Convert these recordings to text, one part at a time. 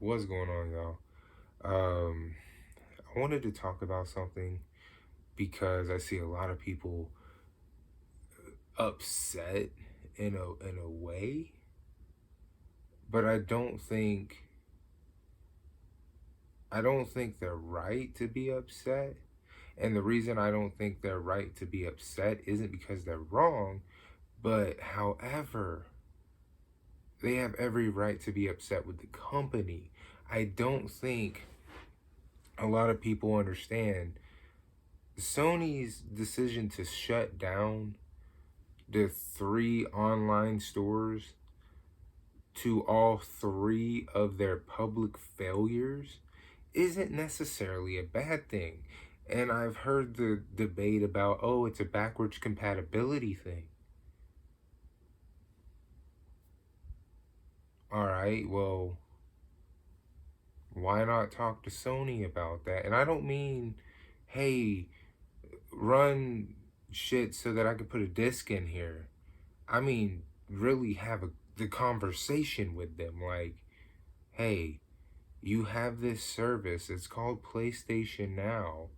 What's going on, y'all? Um, I wanted to talk about something because I see a lot of people upset in a way, but I don't think they're right to be upset. And the reason I don't think they're right to be upset isn't because they're wrong, but however, they have every right to be upset with the company. I don't think a lot of people understand Sony's decision to shut down the three online stores to all three of their public failures isn't necessarily a bad thing. And I've heard the debate about, oh, it's a backwards compatibility thing. All right, well, why not talk to Sony about that? And I don't mean, hey, run shit so that I can put a disc in here. I mean, really have the conversation with them. Like, hey, you have this service. It's called PlayStation Now,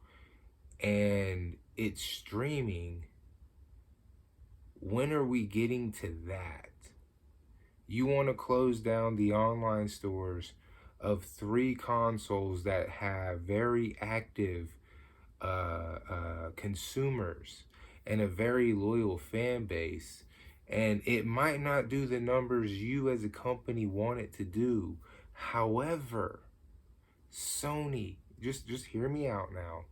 and it's streaming. When are we getting to that? You want to close down the online stores of three consoles that have very active consumers and a very loyal fan base, and it might not do the numbers you as a company want it to do. However, Sony, just hear me out now.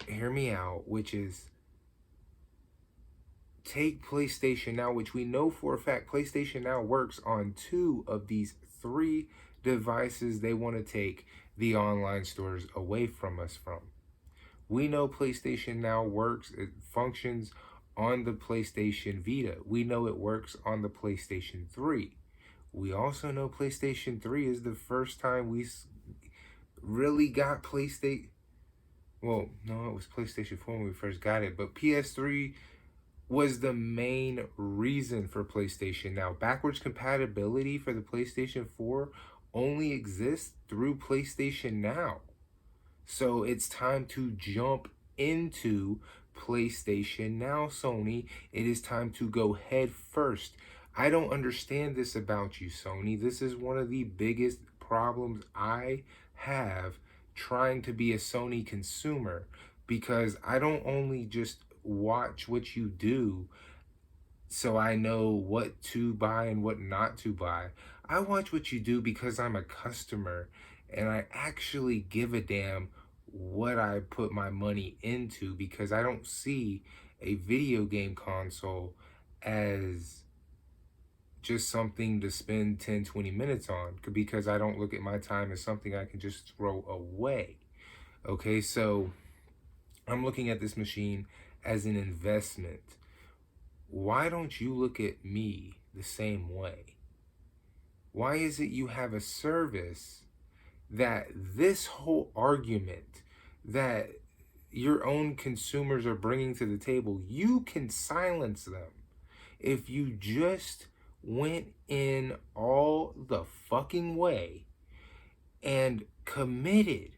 Hear me out, which is take PlayStation Now, which we know for a fact PlayStation Now works on two of these three devices they want to take the online stores away from us from. We know PlayStation Now works, it functions on the PlayStation Vita. We know it works on the PlayStation 3. We also know PlayStation 3 is the first time we really got PlayStation. Well, no, it was PlayStation 4 when we first got it, but PS3 was the main reason for PlayStation Now. Backwards compatibility for the PlayStation 4 only exists through PlayStation Now. So it's time to jump into PlayStation Now, Sony. It is time to go head first. I don't understand this about you, Sony. This is one of the biggest problems I have trying to be a Sony consumer, because I don't only just watch what you do so I know what to buy and what not to buy. I watch what you do because I'm a customer and I actually give a damn what I put my money into, because I don't see a video game console as just something to spend 10, 20 minutes on, because I don't look at my time as something I can just throw away. Okay, so I'm looking at this machine as an investment. Why don't you look at me the same way? Why is it you have a service that this whole argument that your own consumers are bringing to the table, you can silence them if you just went in all the fucking way and committed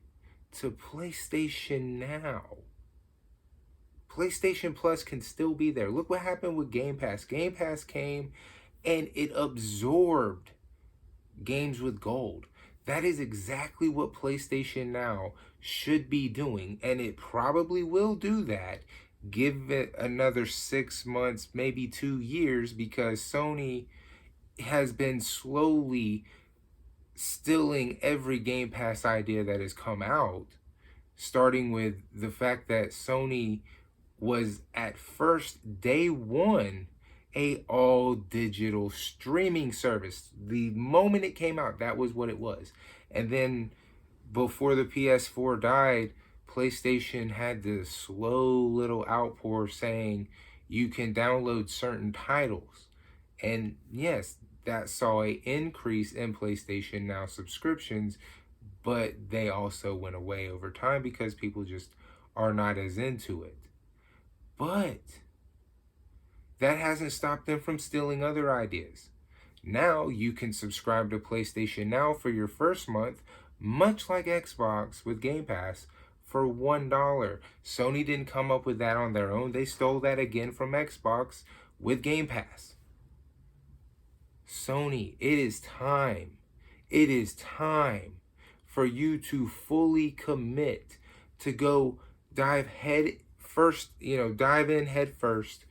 to PlayStation Now? PlayStation Plus can still be there. Look what happened with Game Pass. Game Pass came and it absorbed games with gold. That is exactly what PlayStation Now should be doing, and it probably will do that. Give it another 6 months, maybe 2 years, because Sony has been slowly stealing every Game Pass idea that has come out, starting with the fact that Sony was at first, day one, a all digital streaming service. The moment it came out, that was what it was. And then before the PS4 died, PlayStation had this slow little outpour saying you can download certain titles. And yes, that saw a increase in PlayStation Now subscriptions, but they also went away over time because people just are not as into it. But that hasn't stopped them from stealing other ideas. Now you can subscribe to PlayStation Now for your first month, much like Xbox with Game Pass, for $1. Sony didn't come up with that on their own. They stole that again from Xbox with Game Pass. Sony, it is time. It is time for you to fully commit to go dive in head first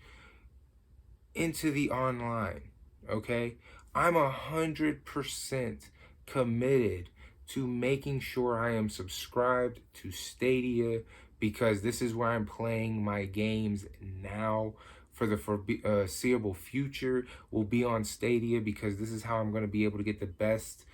into the online. Okay? I'm 100% committed to making sure I am subscribed to Stadia, because this is where I'm playing my games now. For the foreseeable future will be on Stadia, because this is how I'm going to be able to get the best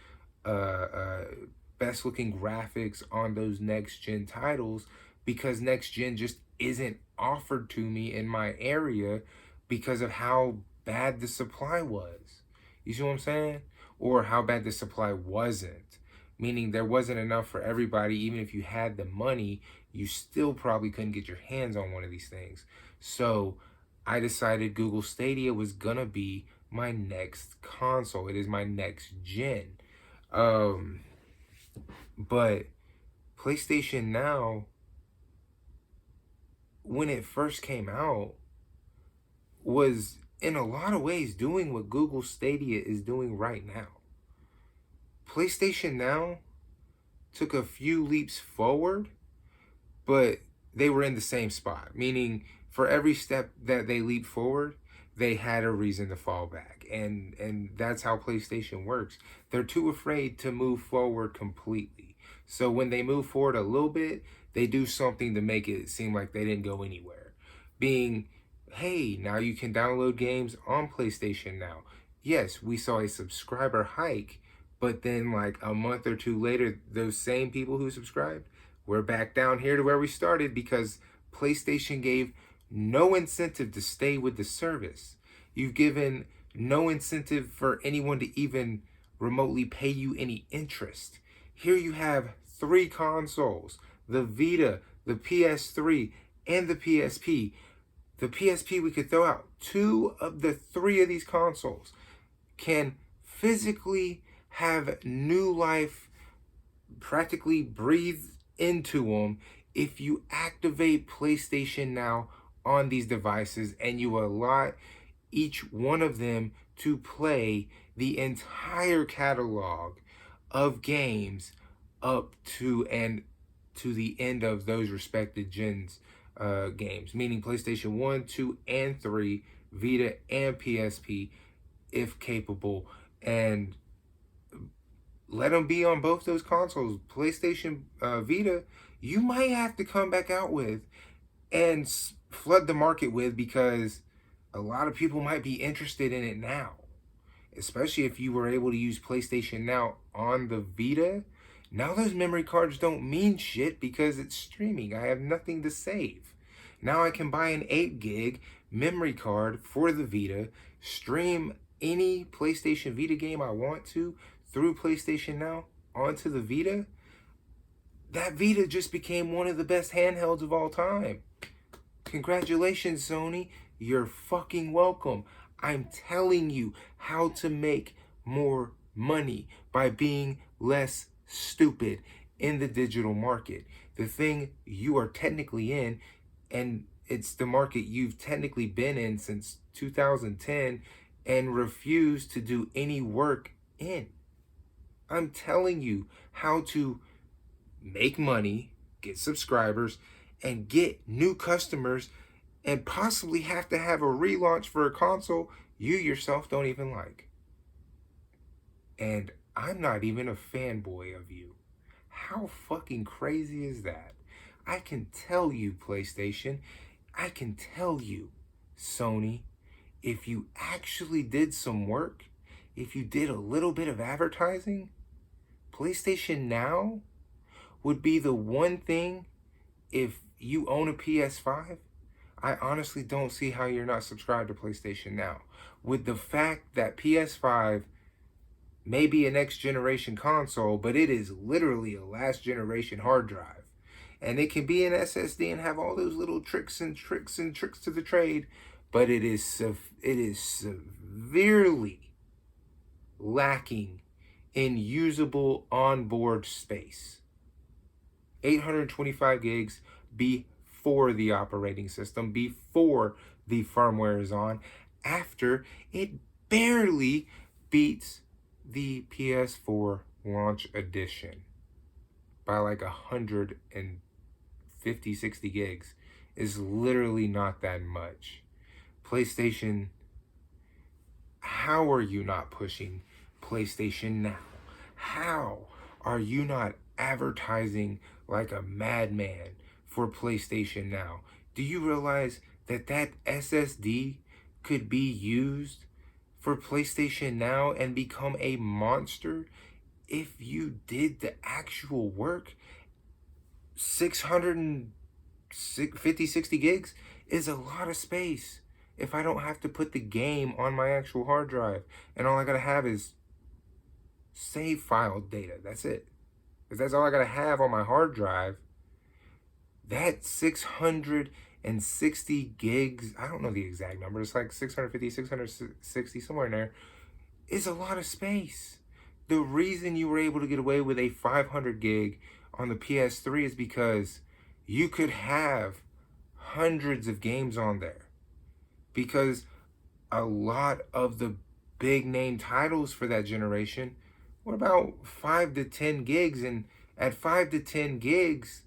looking graphics on those next gen titles, because next gen just isn't offered to me in my area because of how bad the supply was. You see what I'm saying? Or how bad the supply wasn't. Meaning there wasn't enough for everybody. Even if you had the money, you still probably couldn't get your hands on one of these things. So I decided Google Stadia was gonna be my next console. It is my next gen. But PlayStation Now, when it first came out, was in a lot of ways doing what Google Stadia is doing right now. PlayStation Now took a few leaps forward, but they were in the same spot. Meaning, for every step that they leaped forward, they had a reason to fall back. And that's how PlayStation works. They're too afraid to move forward completely. So when they move forward a little bit, they do something to make it seem like they didn't go anywhere. Being, hey, now you can download games on PlayStation Now. Yes, we saw a subscriber hike, but then like a month or two later, those same people who subscribed, we're back down here to where we started, because PlayStation gave no incentive to stay with the service. You've given no incentive for anyone to even remotely pay you any interest. Here you have 3 consoles, the Vita, the PS3, and the PSP. The PSP, we could throw out 2 of the 3 of these consoles can physically have new life practically breathe into them if you activate PlayStation Now on these devices and you allot each one of them to play the entire catalog of games up to and to the end of those respected gens games, meaning PlayStation 1, 2, and 3, Vita and PSP, if capable, and let them be on both those consoles. PlayStation Vita, you might have to come back out with and flood the market with, because a lot of people might be interested in it now, especially if you were able to use PlayStation Now on the Vita. Now those memory cards don't mean shit because it's streaming. I have nothing to save. Now I can buy an 8 gig memory card for the Vita, stream any PlayStation Vita game I want to through PlayStation Now onto the Vita. That Vita just became one of the best handhelds of all time. Congratulations, Sony. You're fucking welcome. I'm telling you how to make more money by being less stupid in the digital market. The thing you are technically in, and it's the market you've technically been in since 2010 and refused to do any work in. I'm telling you how to make money, get subscribers, and get new customers, and possibly have to have a relaunch for a console you yourself don't even like. And I'm not even a fanboy of you. How fucking crazy is that? I can tell you, PlayStation, I can tell you, Sony, if you actually did some work, if you did a little bit of advertising, PlayStation Now would be the one thing. If you own a PS5, I honestly don't see how you're not subscribed to PlayStation Now. With the fact that PS5 may be a next generation console, but it is literally a last generation hard drive. And it can be an SSD and have all those little tricks to the trade, but it is severely lacking in usable onboard space. 825 gigs before the operating system, before the firmware is on, after it barely beats the PS4 launch edition by like 150, 60 gigs. Is literally not that much. PlayStation, how are you not pushing PlayStation Now? How are you not advertising like a madman for PlayStation Now? Do you realize that that SSD could be used for PlayStation Now and become a monster if you did the actual work? 650, 60 gigs is a lot of space if I don't have to put the game on my actual hard drive and all I gotta have is save file data. That's it. If that's all I gotta have on my hard drive, that 660 gigs, I don't know the exact number, it's like 650, 660, somewhere in there, is a lot of space. The reason you were able to get away with a 500 gig on the PS3 is because you could have hundreds of games on there. Because a lot of the big name titles for that generation were about 5 to 10 gigs. And at 5 to 10 gigs,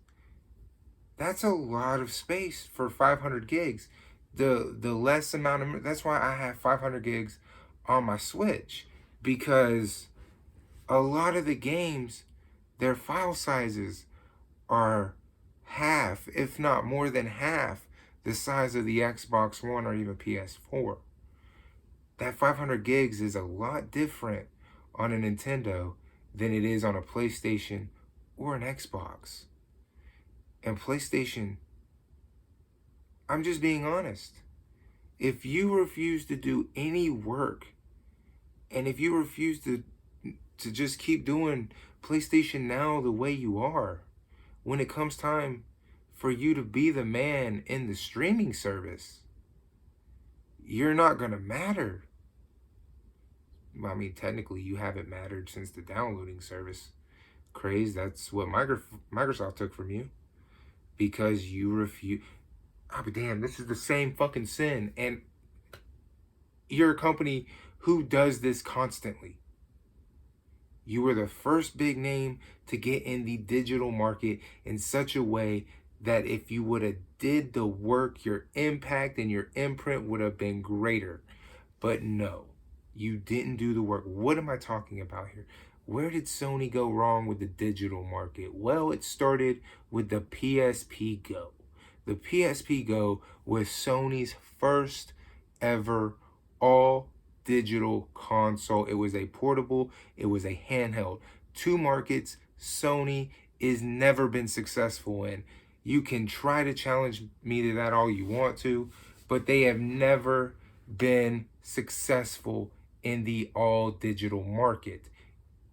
that's a lot of space for 500 gigs. The less amount of, that's why I have 500 gigs on my Switch, because a lot of the games, their file sizes are half, if not more than half, the size of the Xbox One or even PS4. That 500 gigs is a lot different on a Nintendo than it is on a PlayStation or an Xbox. And PlayStation, I'm just being honest. If you refuse to do any work, and if you refuse to just keep doing PlayStation Now the way you are, when it comes time for you to be the man in the streaming service, you're not going to matter. I mean, technically, you haven't mattered since the downloading service craze. That's what Microsoft took from you, because you refuse. Oh, but damn, this is the same fucking sin. And you're a company who does this constantly. You were the first big name to get in the digital market in such a way that if you would have did the work, your impact and your imprint would have been greater. But no, you didn't do the work. What am I talking about here? Where did Sony go wrong with the digital market? Well, it started with the PSP Go. The PSP Go was Sony's first ever all digital console. It was a portable, it was a handheld. Two markets Sony is never been successful in. You can try to challenge me to that all you want to, but they have never been successful in the all digital market.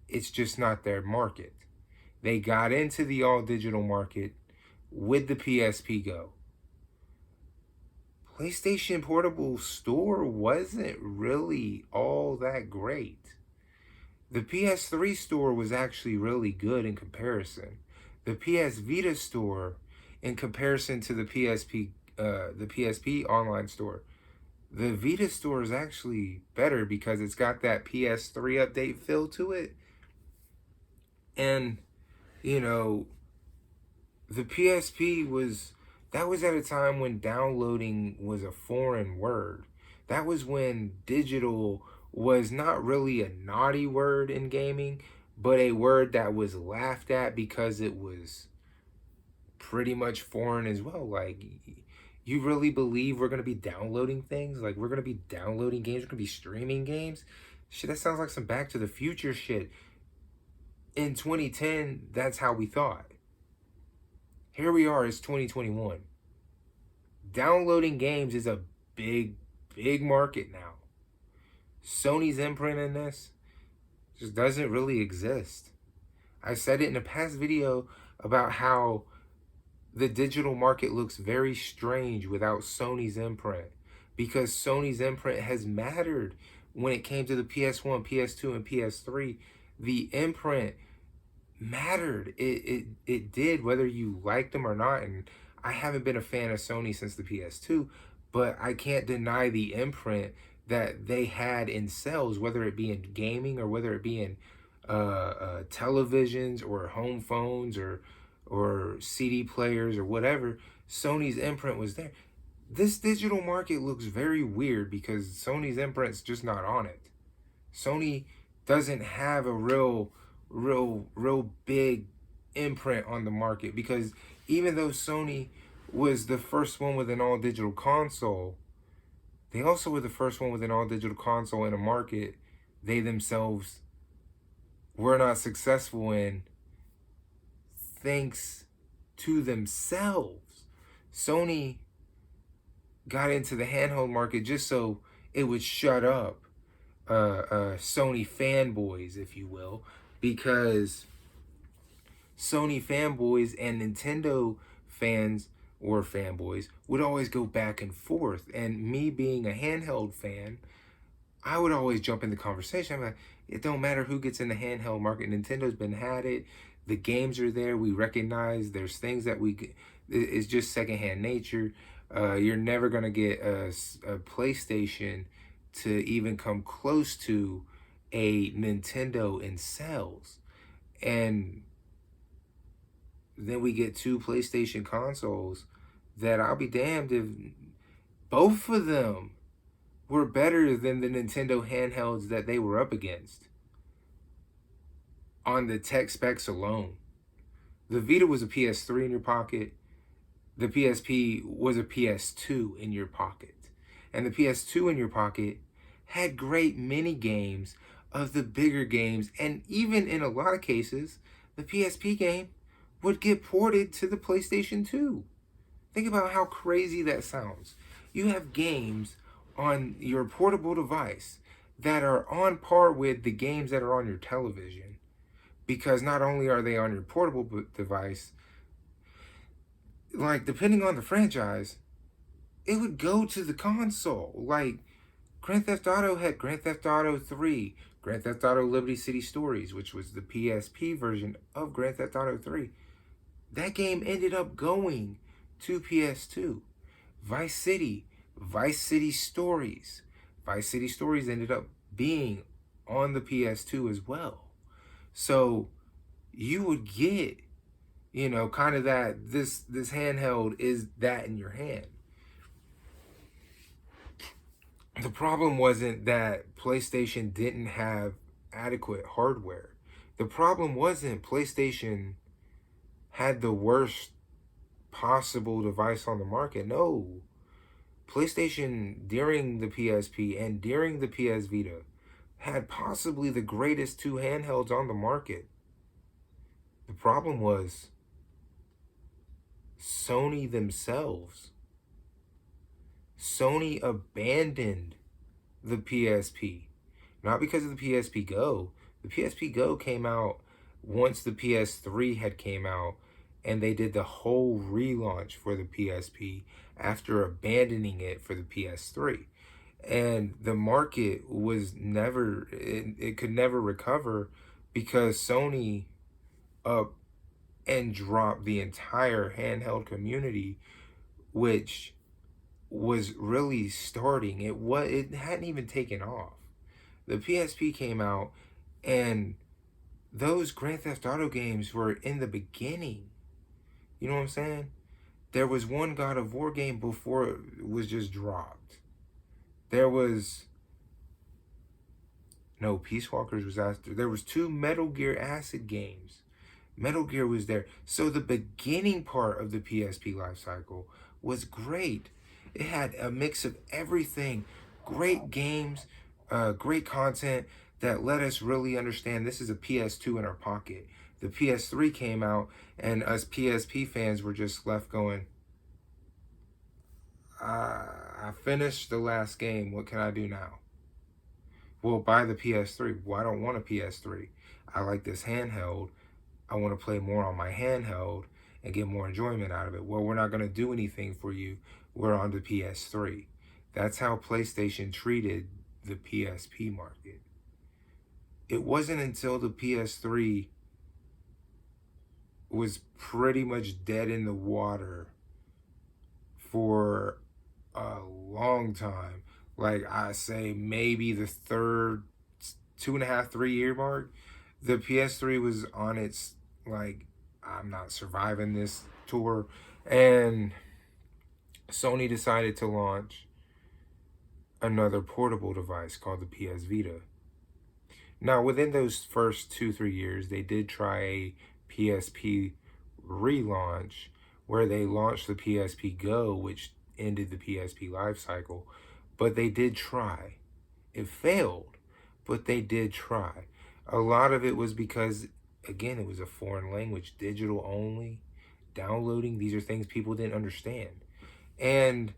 It's just not their market. They got into the all digital market with the PSP Go. PlayStation Portable Store wasn't really all that great. The PS3 store was actually really good in comparison. The PS Vita store, in comparison to the PSP online store, the Vita store is actually better because it's got that PS3 update feel to it. And, you know, the PSP that was at a time when downloading was a foreign word. That was when digital was not really a naughty word in gaming, but a word that was laughed at because it was pretty much foreign as well. Like, you really believe we're going to be downloading things? Like, we're going to be downloading games? We're going to be streaming games? Shit, that sounds like some Back to the Future shit. In 2010, that's how we thought. Here we are, it's 2021. Downloading games is a big, big market now. Sony's imprint in this just doesn't really exist. I said it in a past video about how the digital market looks very strange without Sony's imprint, because Sony's imprint has mattered when it came to the PS1, PS2, and PS3, the imprint mattered. It did, whether you liked them or not. And I haven't been a fan of Sony since the PS2, but I can't deny the imprint that they had in sales, whether it be in gaming or whether it be in televisions or home phones or CD players or whatever. Sony's imprint was there. This digital market looks very weird because Sony's imprint's just not on it. Sony doesn't have a real big imprint on the market, because even though Sony was the first one with an all digital console, they also were the first one with an all digital console in a market they themselves were not successful in, thanks to themselves. Sony got into the handheld market just so it would shut up Sony fanboys, if you will, because Sony fanboys and Nintendo fans or fanboys would always go back and forth. And me being a handheld fan, I would always jump in the conversation. I'm like, it don't matter who gets in the handheld market. Nintendo's been had it. The games are there. We recognize there's things that it's just secondhand nature. You're never going to get a PlayStation to even come close to a Nintendo in sales. And then we get two PlayStation consoles that I'll be damned if both of them were better than the Nintendo handhelds that they were up against on the tech specs alone. The Vita was a PS3 in your pocket. The PSP was a PS2 in your pocket. And the PS2 in your pocket had great mini games of the bigger games. And even in a lot of cases, the PSP game would get ported to the PlayStation 2. Think about how crazy that sounds. You have games on your portable device that are on par with the games that are on your television, because not only are they on your portable device, like, depending on the franchise, it would go to the console. Like, Grand Theft Auto had Grand Theft Auto 3, Grand Theft Auto Liberty City Stories, which was the PSP version of Grand Theft Auto 3. That game ended up going to PS2. Vice City Stories. Vice City Stories ended up being on the PS2 as well. So you would get, kind of that this handheld is that in your hand. The problem wasn't that PlayStation didn't have adequate hardware. The problem wasn't PlayStation had the worst possible device on the market. No. PlayStation, during the PSP and during the PS Vita, had possibly the greatest two handhelds on the market. The problem was Sony themselves. Sony abandoned the PSP. Not because of the PSP Go. The PSP Go came out once the PS3 had came out, and they did the whole relaunch for the PSP after abandoning it for the PS3. And the market was never, it could never recover, because Sony up and dropped the entire handheld community, which was really starting. It hadn't even taken off. The PSP came out, and those Grand Theft Auto games were in the beginning. You know what I'm saying? There was one God of War game before it was just dropped. There was... No, Peace Walkers was after. There was two Metal Gear Acid games. Metal Gear was there. So the beginning part of the PSP life cycle was great. It had a mix of everything. Great games, great content that let us really understand this is a PS2 in our pocket. The PS3 came out, and us PSP fans were just left going, I finished the last game. What can I do now? Well, buy the PS3. Well, I don't want a PS3. I like this handheld. I want to play more on my handheld and get more enjoyment out of it. Well, we're not going to do anything for you. We're on the PS3. That's how PlayStation treated the PSP market. It wasn't until the PS3 was pretty much dead in the water for a long time. Like I say, maybe the third 2.5, 3 year mark, the PS3 was on its like, I'm not surviving this tour, and Sony decided to launch another portable device called the PS Vita. Now, within those first 2, 3 years, they did try a PSP relaunch where they launched the PSP Go, which ended the PSP life cycle. But they did try. It failed, but they did try. A lot of it was because, again, it was a foreign language, digital only, downloading. These are things people didn't understand. And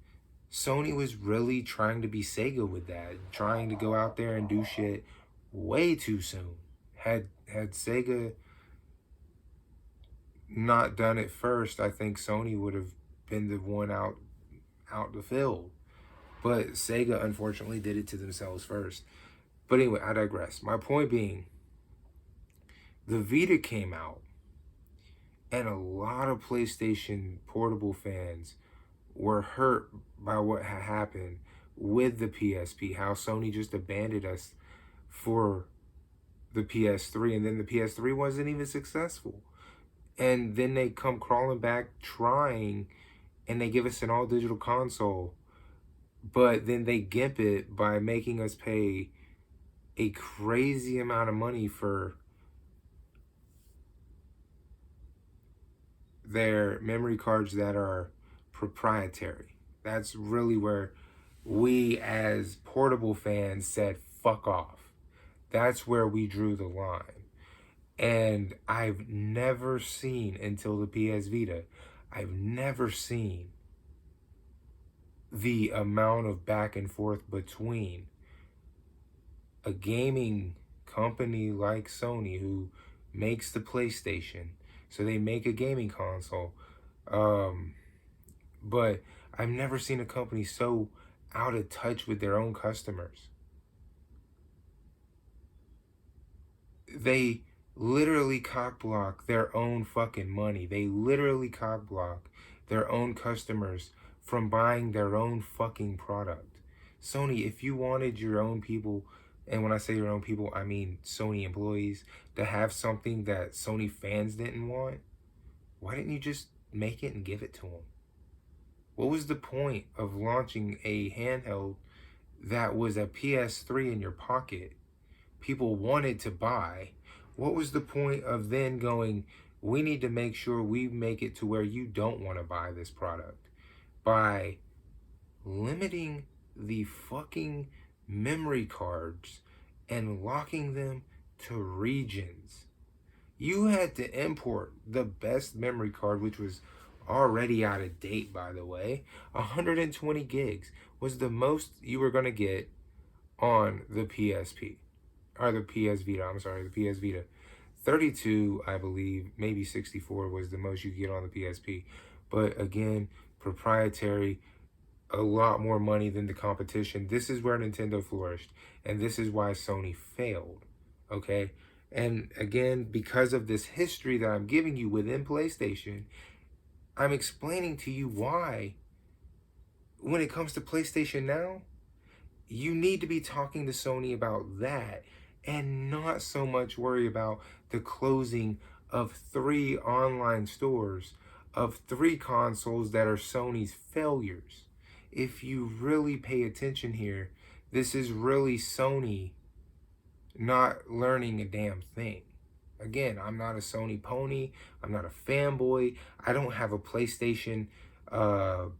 Sony was really trying to be Sega with that, trying to go out there and do shit way too soon. Had Sega not done it first, I think Sony would have been the one out the field. But Sega unfortunately did it to themselves first. But anyway, I digress. My point being, the Vita came out, and a lot of PlayStation Portable fans were hurt by what had happened with the PSP, how Sony just abandoned us for the PS3, and then the PS3 wasn't even successful. And then they come crawling back trying, and they give us an all-digital console, but then they gimp it by making us pay a crazy amount of money for their memory cards that are proprietary. That's really where we as portable fans said, fuck off. That's where we drew the line. And I've never seen, until the PS Vita, I've never seen the amount of back and forth between a gaming company like Sony, who makes the PlayStation, so they make a gaming console, but I've never seen a company so out of touch with their own customers. They literally cockblock their own fucking money. They literally cockblock their own customers from buying their own fucking product. Sony, if you wanted your own people, and when I say your own people, I mean Sony employees, to have something that Sony fans didn't want, why didn't you just make it and give it to them? What was the point of launching a handheld that was a PS3 in your pocket people wanted to buy? What was the point of then going, we need to make sure we make it to where you don't want to buy this product, by limiting the fucking memory cards and locking them to regions? You had to import the best memory card, which was already out of date, by the way. 120 gigs was the most you were going to get on the PSP. Or the PS Vita, I'm sorry, the PS Vita. 32, I believe, maybe 64 was the most you could get on the PSP. But again, proprietary, a lot more money than the competition. This is where Nintendo flourished, and this is why Sony failed, okay? And again, because of this history that I'm giving you within PlayStation, I'm explaining to you why, when it comes to PlayStation Now, you need to be talking to Sony about that, and not so much worry about the closing of 3 online stores, of 3 consoles that are Sony's failures. If you really pay attention here, this is really Sony not learning a damn thing. Again, I'm not a Sony pony. I'm not a fanboy. I don't have a PlayStation 4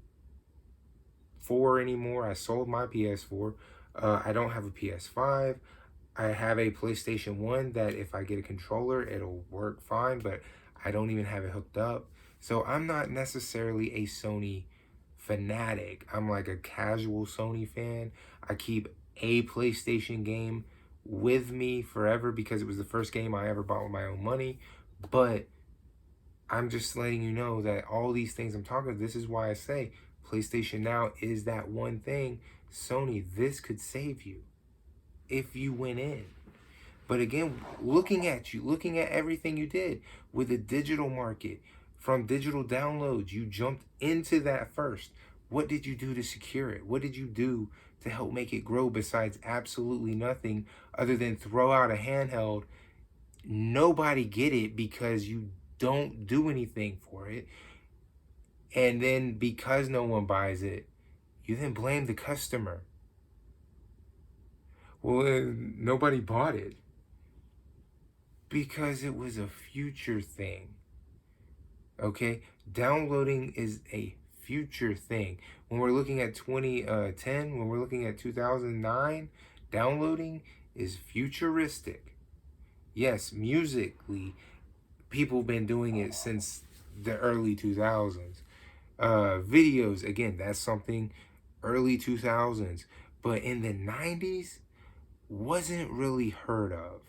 anymore. I sold my PS4. I don't have a PS5. I have a PlayStation 1 that if I get a controller, it'll work fine, but I don't even have it hooked up. So I'm not necessarily a Sony fanatic. I'm like a casual Sony fan. I keep a PlayStation game with me forever because it was the first game I ever bought with my own money. But I'm just letting you know that all these things I'm talking about, this is why I say PlayStation Now is that one thing. Sony, this could save you. if you went in. But again, looking at you, looking at everything you did with the digital market, from digital downloads, you jumped into that first. What did you do to secure it? What did you do to help make it grow besides absolutely nothing other than throw out a handheld? Nobody get it because you don't do anything for it. And then because no one buys it, you then blame the customer. Well, nobody bought it because it was a future thing. Okay? Downloading is a future thing. When we're looking at 2010, when we're looking at 2009, downloading is futuristic. Yes, musically, people have been doing it since the early 2000s. Videos, again, that's something early 2000s. But in the 90s, wasn't really heard of.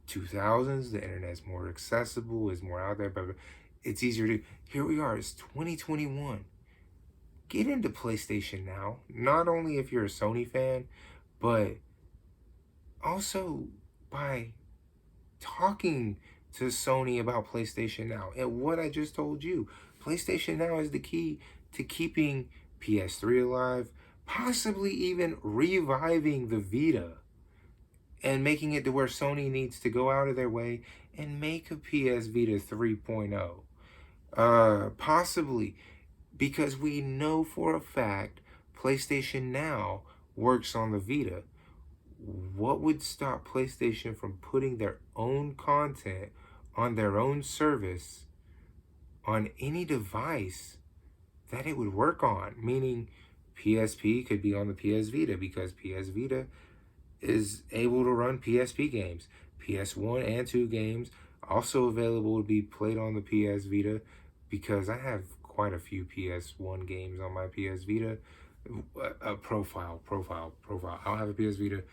2000s, the internet's more accessible, is more out there, but it's easier to. Here we are, it's 2021. Get into PlayStation Now. Not only if you're a Sony fan, but also by talking to Sony about PlayStation Now. And what I just told you, PlayStation Now is the key to keeping PS3 alive, possibly even reviving the Vita and making it to where Sony needs to go out of their way and make a PS Vita 3.0. Possibly, because we know for a fact PlayStation Now works on the Vita. What would stop PlayStation from putting their own content on their own service on any device that it would work on? Meaning PSP could be on the PS Vita because PS Vita is able to run PSP games. PS1 and 2 games also available to be played on the PS Vita because I have quite a few PS1 games on my PS Vita. Profile. I don't have a PS Vita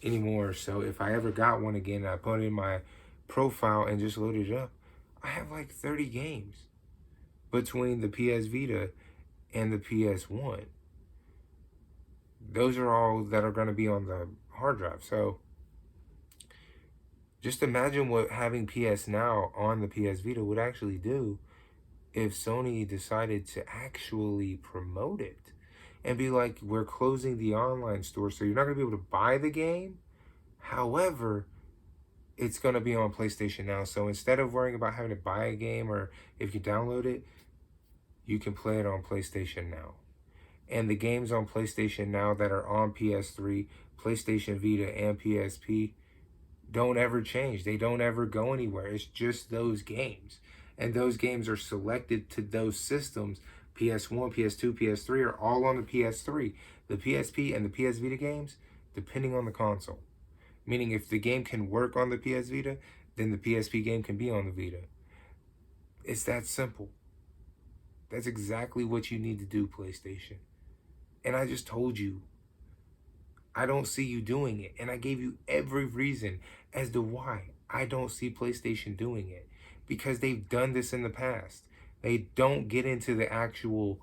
anymore, so if I ever got one again and I put in my profile and just loaded it up, I have like 30 games between the PS Vita and the PS1. Those are all that are going to be on the hard drive. So just imagine what having PSNow on the PS Vita would actually do if Sony decided to actually promote it and be like, we're closing the online store, so you're not going to be able to buy the game. However, it's going to be on PlayStation Now. So instead of worrying about having to buy a game or if you download it, you can play it on PlayStation Now. And the games on PlayStation Now that are on PS3, PlayStation Vita, and PSP don't ever change. They don't ever go anywhere. It's just those games. And those games are selected to those systems. PS1, PS2, PS3 are all on the PS3. The PSP and the PS Vita games, depending on the console. Meaning if the game can work on the PS Vita, then the PSP game can be on the Vita. It's that simple. That's exactly what you need to do, PlayStation. And I just told you, I don't see you doing it. And I gave you every reason as to why I don't see PlayStation doing it. Because they've done this in the past. They don't get into the actual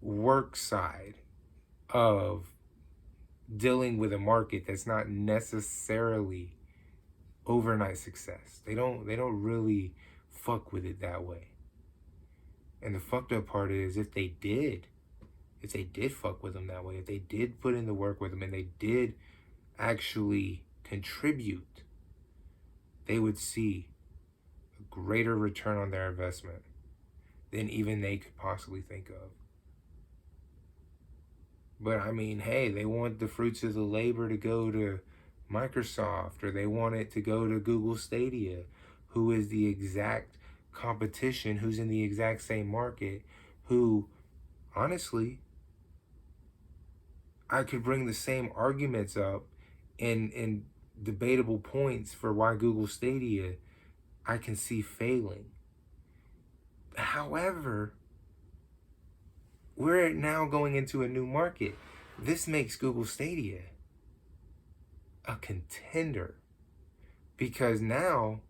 work side of dealing with a market that's not necessarily overnight success. They don't really fuck with it that way. And the fucked up part is if they did fuck with them that way, if they did put in the work with them and they did actually contribute, they would see a greater return on their investment than even they could possibly think of. But I mean, hey, they want the fruits of the labor to go to Microsoft, or they want it to go to Google Stadia, who is the exact competition, who's in the exact same market, who, honestly, I could bring the same arguments up in debatable points for why Google Stadia I can see failing. However, we're now going into a new market. This makes Google Stadia a contender because now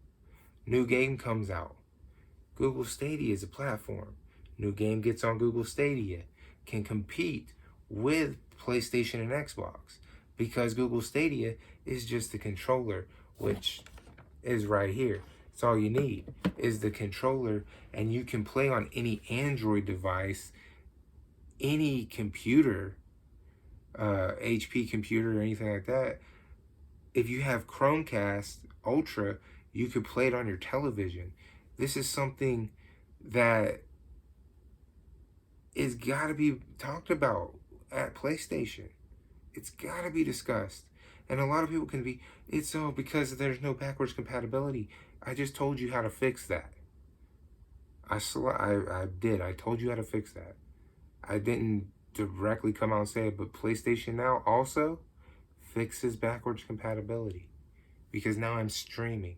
new game comes out. Google Stadia is a platform. New game gets on Google Stadia, can compete with PlayStation and Xbox. because Google Stadia is just the controller, which is right here. It's all you need is the controller, and you can play on any Android device, any computer, HP computer or anything like that. If you have Chromecast Ultra, you could play it on your television. This is something that is got to be talked about at PlayStation. It's got to be discussed. And a lot of people can be, it's because there's no backwards compatibility. I just told you how to fix that. I did. I told you how to fix that. I didn't directly come out and say it, but PlayStation Now also fixes backwards compatibility. Because now I'm streaming.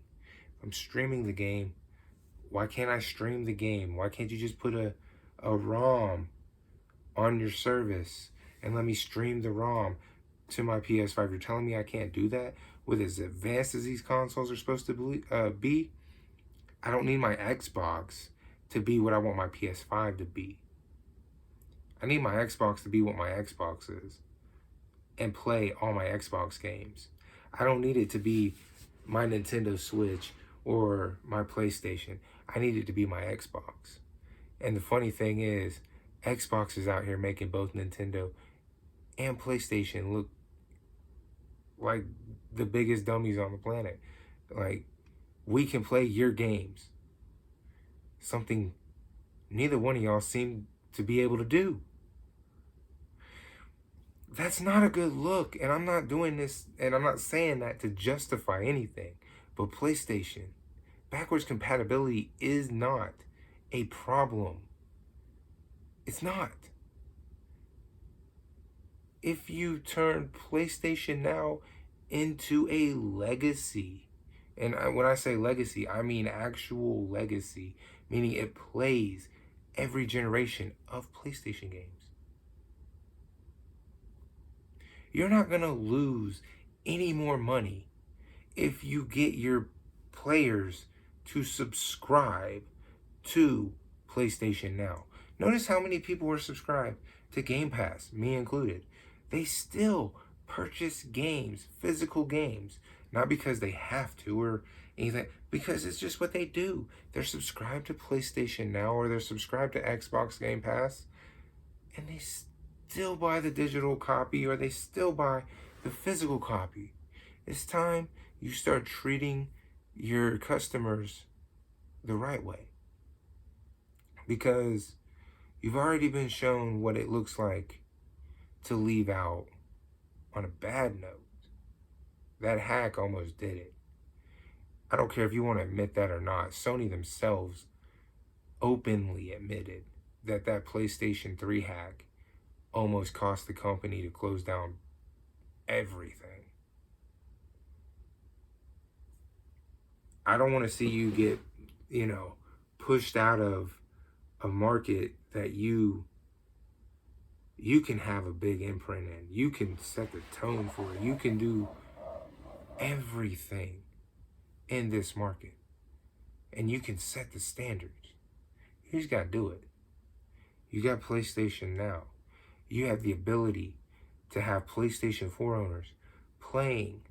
I'm streaming the game. Why can't I stream the game? Why can't you just put a ROM on your service and let me stream the ROM to my PS5? You're telling me I can't do that with as advanced as these consoles are supposed to be? I don't need my Xbox to be what I want my PS5 to be. I need my Xbox to be what my Xbox is and play all my Xbox games. I don't need it to be my Nintendo Switch or my PlayStation. I need it to be my Xbox. And the funny thing is, Xbox is out here making both Nintendo and PlayStation look like the biggest dummies on the planet. Like, we can play your games. Something neither one of y'all seem to be able to do. That's not a good look, and I'm not doing this, and I'm not saying that to justify anything, but PlayStation, backwards compatibility is not a problem. It's not. If you turn PlayStation Now into a legacy, and when I say legacy, I mean actual legacy, meaning it plays every generation of PlayStation games. You're not going to lose any more money if you get your players to subscribe to PlayStation Now. Notice how many people are subscribed to Game Pass, me included. They still purchase games, physical games, not because they have to or anything, because it's just what they do. They're subscribed to PlayStation Now or they're subscribed to Xbox Game Pass, and they still buy the digital copy or they still buy the physical copy. It's time you start treating your customers the right way, because you've already been shown what it looks like to leave out on a bad note. That hack almost did it. I don't care if you want to admit that or not. Sony themselves openly admitted that that PlayStation 3 hack almost cost the company to close down everything. I don't want to see you get, pushed out of a market that you can have a big imprint in. You can set the tone for it. You can do everything in this market. And you can set the standards. You just got to do it. You got PlayStation Now. You have the ability to have PlayStation 4 owners playing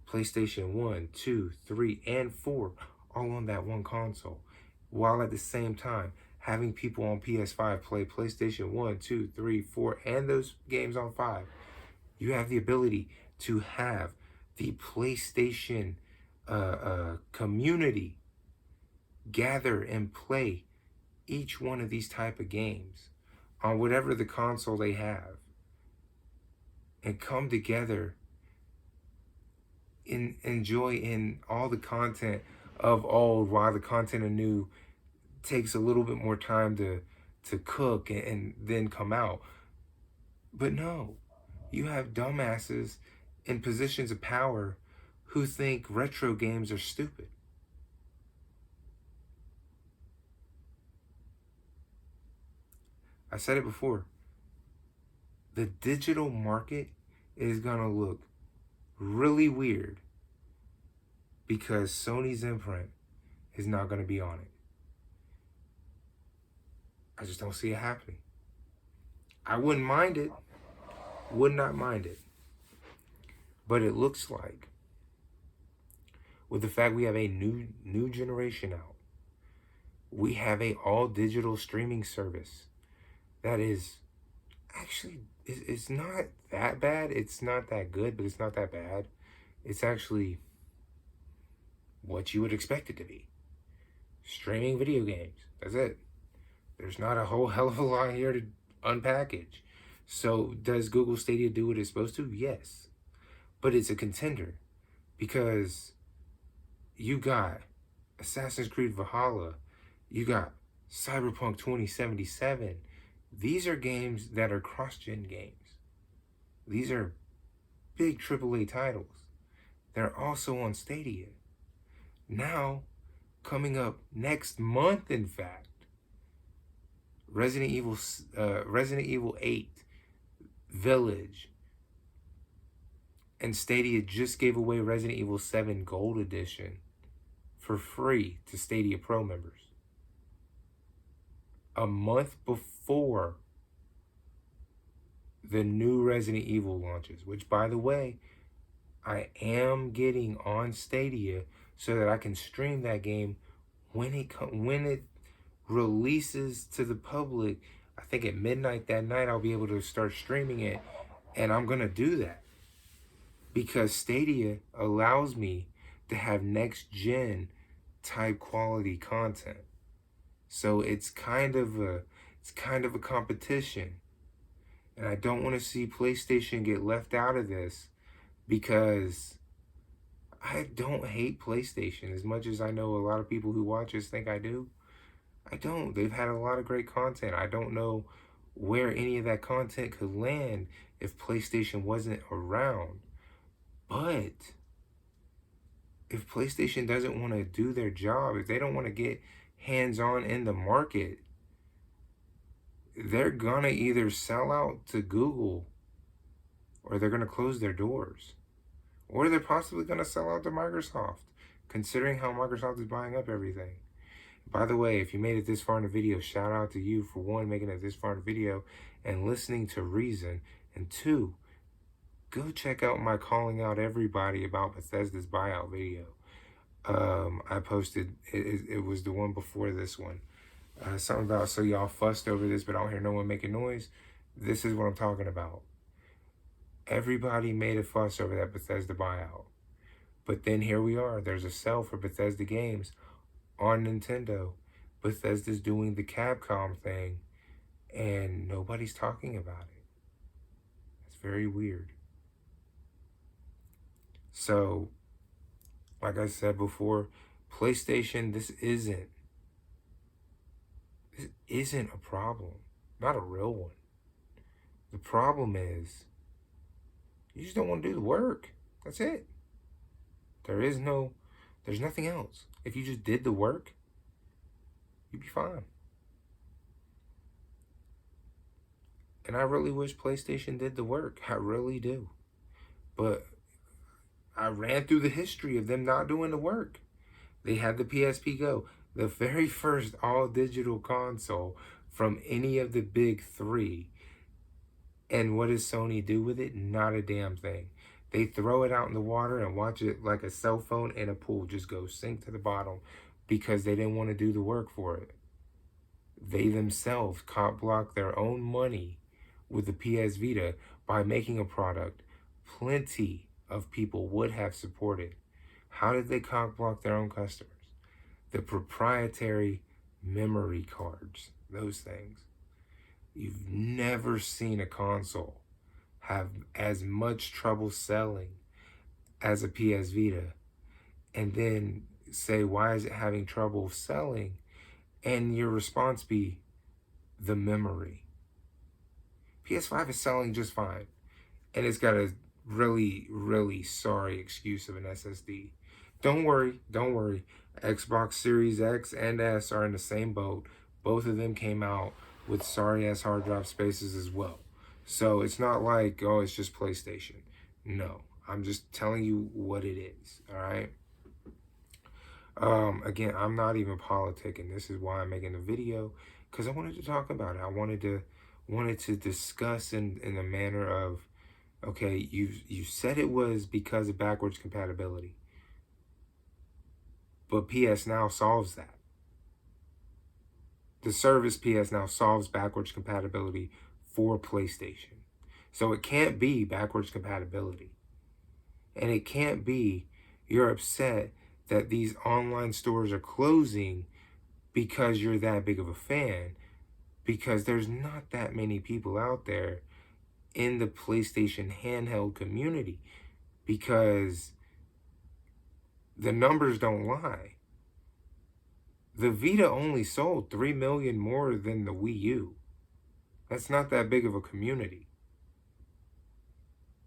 PlayStation 1, 2, 3, and 4 all on that one console, while at the same time having people on PS5 play PlayStation 1, 2, 3, 4, and those games on 5. You have the ability to have the PlayStation community gather and play each one of these type of games on whatever the console they have, and come together and enjoy in all the content of old while the content of new takes a little bit more time to cook and then come out. But no, you have dumbasses in positions of power who think retro games are stupid. I said it before. The digital market is going to look really weird because Sony's imprint is not going to be on it. I just don't see it happening. I wouldn't mind it. Would not mind it. But it looks like, with the fact we have a new generation out, we have a all digital streaming service that is actually, it's not that bad. It's not that good, but it's not that bad. It's actually what you would expect it to be. Streaming video games. That's it. There's not a whole hell of a lot here to unpackage. So does Google Stadia do what it's supposed to? Yes. But it's a contender because you got Assassin's Creed Valhalla, you got Cyberpunk 2077. These are games that are cross-gen games. These are big AAA titles. They're also on Stadia. Now, coming up next month, in fact, Resident Evil 8 Village, and Stadia just gave away Resident Evil 7 Gold Edition for free to Stadia Pro members. A month before the new Resident Evil launches, which, by the way, I am getting on Stadia so that I can stream that game when it releases to the public. I think at midnight that night I'll be able to start streaming it, and I'm gonna do that because Stadia allows me to have next gen type quality content. So it's kind of a competition, and I don't want to see PlayStation get left out of this because I don't hate PlayStation as much as I know a lot of people who watch this think I do. I don't. They've had a lot of great content. I don't know where any of that content could land if PlayStation wasn't around. But if PlayStation doesn't want to do their job, if they don't want to get hands-on in the market, they're gonna either sell out to Google or they're gonna close their doors. Or they're possibly gonna sell out to Microsoft, considering how Microsoft is buying up everything. By the way, if you made it this far in the video, shout out to you for one, making it this far in the video and listening to reason. And two, go check out my calling out everybody about Bethesda's buyout video. I posted, it was the one before this one. Something about, so y'all fussed over this, but I don't hear no one making noise. This is what I'm talking about. Everybody made a fuss over that Bethesda buyout. But then here we are. There's a sale for Bethesda games on Nintendo. Bethesda's doing the Capcom thing, and nobody's talking about it. It's very weird. So, like I said before, PlayStation, this isn't a problem. Not a real one. The problem is, you just don't want to do the work. That's it. There's nothing else. If you just did the work, you'd be fine. And I really wish PlayStation did the work. I really do. But I ran through the history of them not doing the work. They had the PSP Go, the very first all-digital console from any of the big three. And what does Sony do with it? Not a damn thing. They throw it out in the water and watch it like a cell phone in a pool just go sink to the bottom because they didn't want to do the work for it. They themselves cock-blocked their own money with the PS Vita by making a product plenty of people would have supported. How did they cock-block their own customers? The proprietary memory cards, those things. You've never seen a console have as much trouble selling as a PS Vita, and then say, why is it having trouble selling? And your response be, the memory. PS5 is selling just fine, and it's got a really, really sorry excuse of an SSD. Don't worry. Xbox Series X and S are in the same boat. Both of them came out with sorry-ass hard drive spaces as well. So it's not like, oh, it's just PlayStation. No, I'm just telling you what it is, all right? Again, I'm not even politicking. This is why I'm making the video, because I wanted to talk about it. I wanted to discuss in a manner of Okay, you said it was because of backwards compatibility, but PSNow solves that. The service PSNow solves backwards compatibility for PlayStation. So it can't be backwards compatibility. And it can't be you're upset that these online stores are closing because you're that big of a fan, because there's not that many people out there in the PlayStation handheld community, because the numbers don't lie. The Vita only sold 3 million more than the Wii U. That's not that big of a community.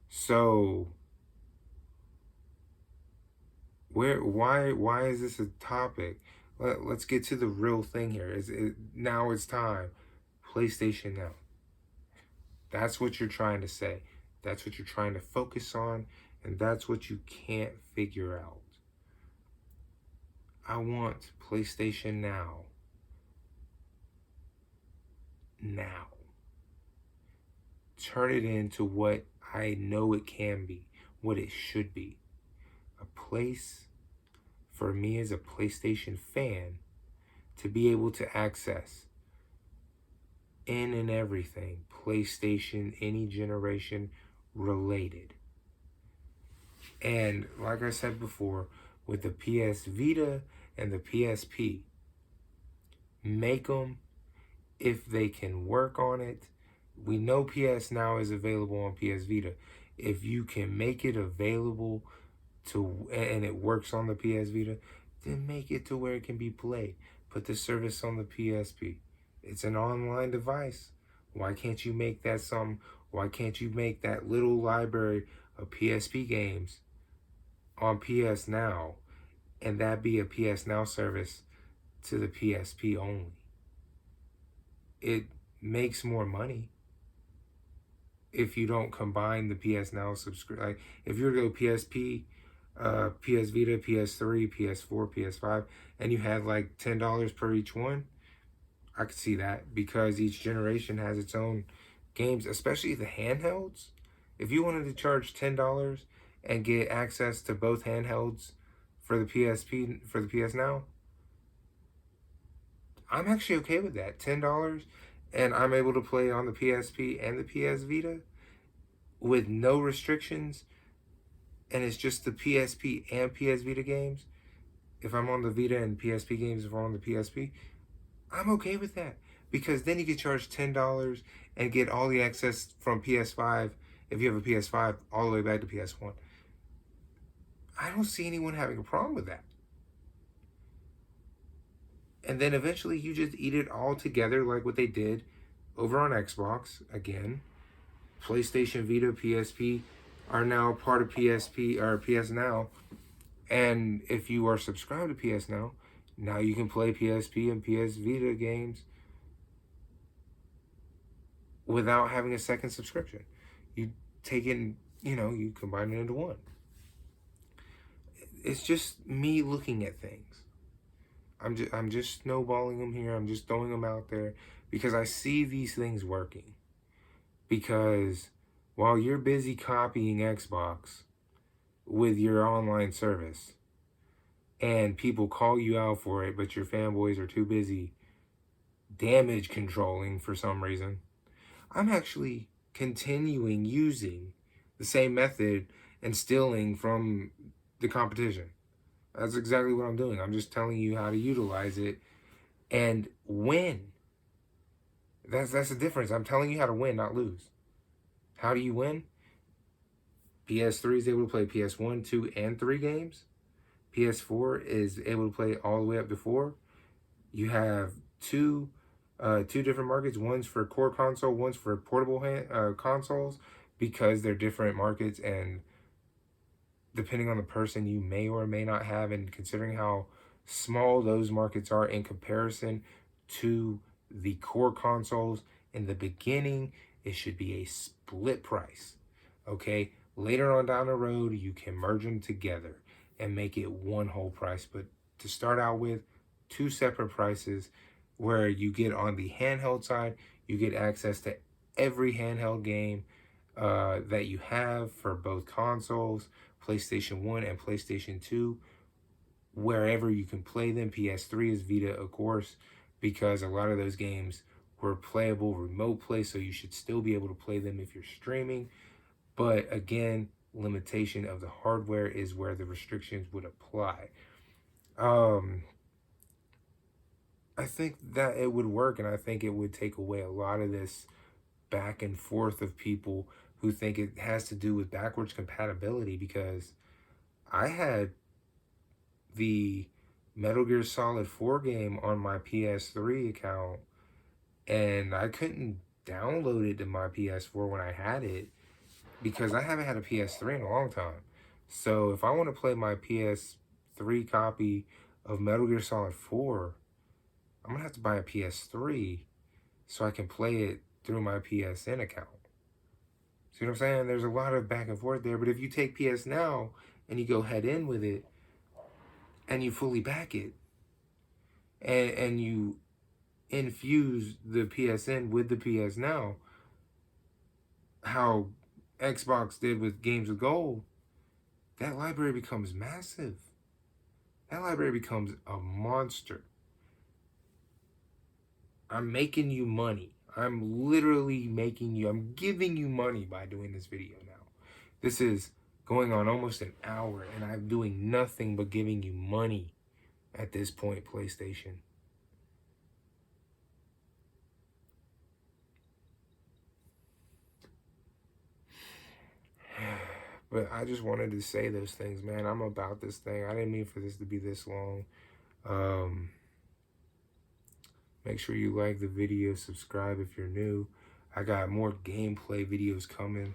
So why is this a topic? Let's get to the real thing here. Now it's time. PlayStation Now. That's what you're trying to say. That's what you're trying to focus on, and that's what you can't figure out. I want PlayStation Now. Now. Turn it into what I know it can be, what it should be. A place for me as a PlayStation fan to be able to access in and everything PlayStation, any generation related. And like I said before, with the PS Vita and the PSP, make them if they can work on it. We know PSNow is available on PS Vita. If you can make it available and it works on the PS Vita, then make it to where it can be played. Put the service on the PSP. It's an online device. Why can't you make that some? Why can't you make that little library of PSP games on PSNow, and that be a PSNow service to the PSP only? It makes more money if you don't combine the PSNow subscription. Like if you were to go PSP, PS Vita, PS3, PS4, PS5, and you had like $10 per each one, I could see that, because each generation has its own games, especially the handhelds. If you wanted to charge $10 and get access to both handhelds for the PSP, for the PSNow, I'm actually okay with that. $10, and I'm able to play on the PSP and the PS Vita with no restrictions, and it's just the PSP and PS Vita games. If I'm on the Vita and PSP games, if I'm on the PSP, I'm okay with that, because then you can charge $10 and get all the access from PS5 if you have a PS5 all the way back to PS1. I don't see anyone having a problem with that. And then eventually you just eat it all together like what they did over on Xbox. Again, PlayStation Vita, PSP are now part of PSP or PSNow. And if you are subscribed to PSNow, now you can play PSP and PS Vita games without having a second subscription. You take in, you combine it into one. It's just me looking at things. I'm just snowballing them here. I'm just throwing them out there because I see these things working. Because while you're busy copying Xbox with your online service, and people call you out for it, but your fanboys are too busy damage controlling for some reason, I'm actually continuing using the same method and stealing from the competition. That's exactly what I'm doing. I'm just telling you how to utilize it and win. That's the difference. I'm telling you how to win, not lose. How do you win? PS3 is able to play PS1, 2, and 3 games. PS4 is able to play all the way up to 4. You have two different markets. One's for core console, one's for portable consoles, because they're different markets, and depending on the person, you may or may not have, and considering how small those markets are in comparison to the core consoles in the beginning, it should be a split price. Okay, later on down the road, you can merge them together and make it one whole price. But to start out with, two separate prices, where you get on the handheld side, you get access to every handheld game that you have for both consoles, PlayStation 1 and PlayStation 2, wherever you can play them. PS3 is Vita, of course, because a lot of those games were playable remote play, so you should still be able to play them if you're streaming. But again, limitation of the hardware is where the restrictions would apply. I think that it would work, and I think it would take away a lot of this back and forth of people who think it has to do with backwards compatibility, because I had the Metal Gear Solid 4 game on my PS3 account, and I couldn't download it to my PS4 when I had it because I haven't had a PS3 in a long time. So if I want to play my PS3 copy of Metal Gear Solid 4, I'm gonna have to buy a PS3 so I can play it through my PSN account. See what I'm saying? There's a lot of back and forth there. But if you take PSNow and you go head in with it and you fully back it and you infuse the PSN with the PSNow, how Xbox did with Games of Gold, that library becomes massive. That library becomes a monster. I'm making you money. I'm literally I'm giving you money by doing this video now. This is going on almost an hour, and I'm doing nothing but giving you money at this point, PlayStation. But I just wanted to say those things, man. I'm about this thing. I didn't mean for this to be this long. Make sure you like the video, subscribe if you're new. I got more gameplay videos coming.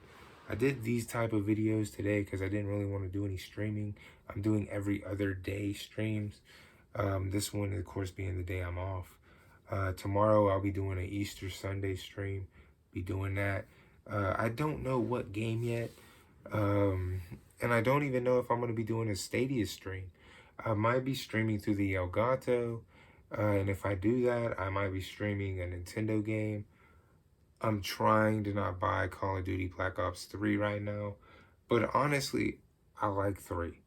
I did these type of videos today because I didn't really want to do any streaming. I'm doing every other day streams. This one, of course, being the day I'm off. Tomorrow, I'll be doing an Easter Sunday stream. Be doing that. I don't know what game yet. And I don't even know if I'm going to be doing a Stadia stream. I might be streaming through the Elgato. And if I do that, I might be streaming a Nintendo game. I'm trying to not buy Call of Duty Black Ops 3 right now. But honestly, I like 3.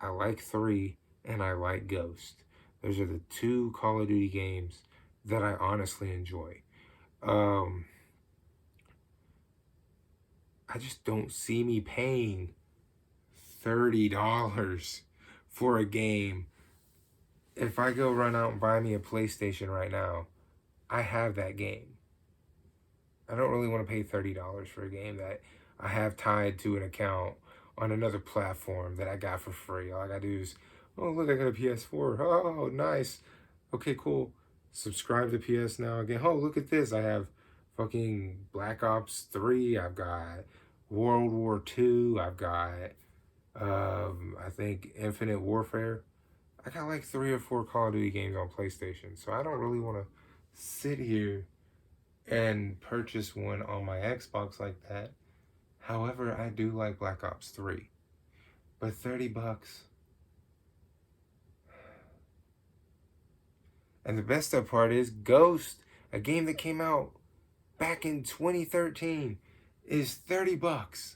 I like 3 and I like Ghost. Those are the two Call of Duty games that I honestly enjoy. I just don't see me paying $30 for a game. If I go run out and buy me a PlayStation right now, I have that game. I don't really want to pay $30 for a game that I have tied to an account on another platform that I got for free. All I gotta do is, oh, look, I got a PS4. Oh, nice. Okay, cool. Subscribe to PSNow again. Oh, look at this. I have fucking Black Ops 3. I've got World War II. I've got, I think, Infinite Warfare. I got like 3 or 4 Call of Duty games on PlayStation, so I don't really want to sit here and purchase one on my Xbox like that. However, I do like Black Ops 3. But $30. And the best of part is Ghost, a game that came out back in 2013, is $30.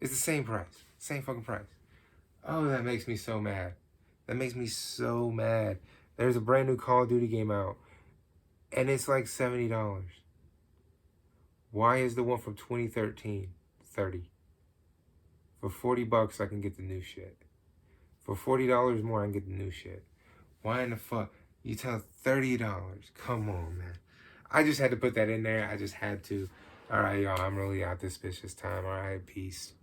It's the same price. Same fucking price. Oh, that makes me so mad. That makes me so mad. There's a brand new Call of Duty game out, and it's like $70. Why is the one from 2013 $30? For $40, I can get the new shit. For $40 more, I can get the new shit. Why in the fuck? You tell $30. Come on, man. I just had to put that in there. I just had to. All right, y'all. I'm really out this bitch this time. All right, peace.